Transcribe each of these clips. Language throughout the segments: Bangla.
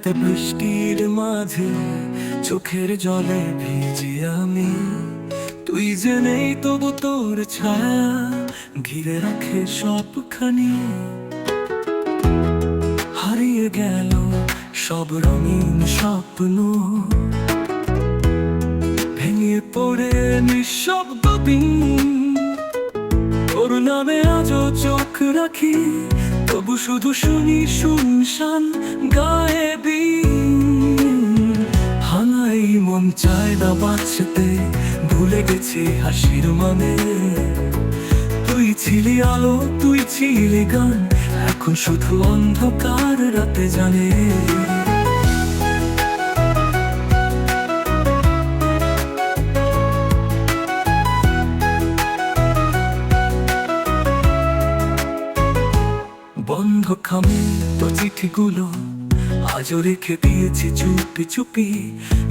রাতে বৃষ্টির মাঝে চোখের জলে ভিজি আমি, তুই যে নেই তবু তোর ছায়া ঘিরে রাখে সবখানি। হারিয়ে গেল সব রঙিন স্বপ্ন, ভেঙে পড়ে নিঃশব্দ দিন। তোর নামে আজও চোখ রাখি, তবু শুধু শুনি শুনশান গায়ে বিন। হানাই মন চায় না বাঁচতে, ভুলে গেছি হাসির মানে। তুই ছিলি আলো, তুই ছিলি গান, এখন শুধু অন্ধকার রাতে জানে। বন্ধ খামে তো চিঠিগুলো আজও রেখে দিয়েছি চুপি চুপি।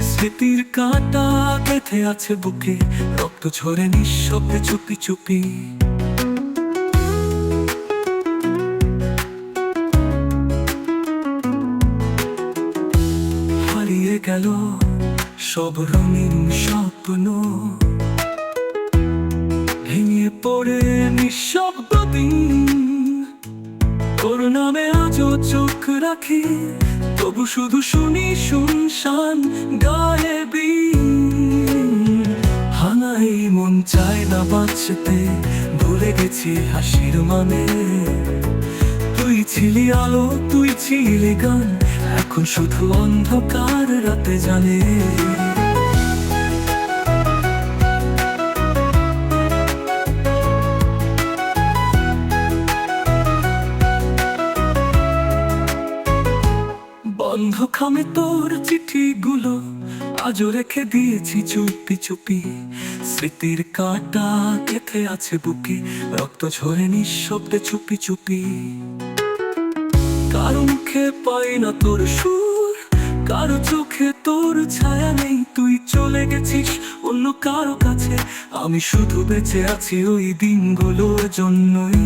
স্মৃতির কাঁটা গেঁথে আছে বুকে, রক্ত ঝরে নিঃশব্দে চুপি চুপি। হারিয়ে গেল সব রঙিন স্বপ্ন, ভেঙে পড়ে নিঃশব্দ দিন। তোর নামে আজও চোখ রাখি, তবু শুধু শুনি শুনশান গায়ে বিন। হানাই মন চায় না বাঁচতে, ভুলে গেছি হাসির মানে। তুই ছিলি আলো, তুই ছিলি গান, এখন শুধু অন্ধকার রাতে জানে। বন্ধ খামে তোর চিঠিগুলো আজও রেখে দিয়েছি চুপি চুপি। স্মৃতির কাঁটা গেঁথে আছে বুকে, রক্ত ঝরে নিঃশব্দে চুপি চুপি। কারো মুখে পাই না তোর সুর, কারো চোখে তোর ছায়া নেই। তুই চলে গেছিস অন্য কারো কাছে, আমি শুধু বেঁচে আছি ওই দিনগুলোর জন্যই।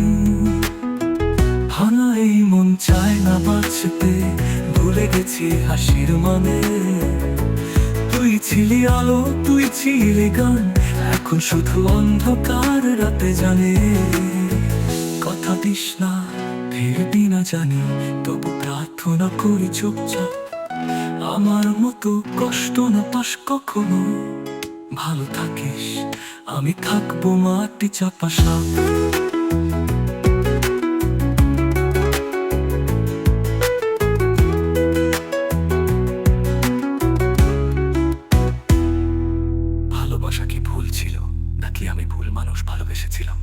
হানাই মন চায় না বাঁচতে, ভুলে গেছি হাসির মানে। তুই ছিলি আলো, তুই ছিলি গান, এখন শুধু অন্ধকার রাতে জানে। কথা দিস না, ফিরবি না জানি, তবু প্রার্থনা করি চুপচাপ। আমার মতো কষ্ট না পাস কখনো, ভালো থাকিস, আমি থাকবো মাটি চাপা সাপ। ভালোবাসা কি ভুল ছিল, নাকি আমি ভুল মানুষ ভালোবেসেছিলাম?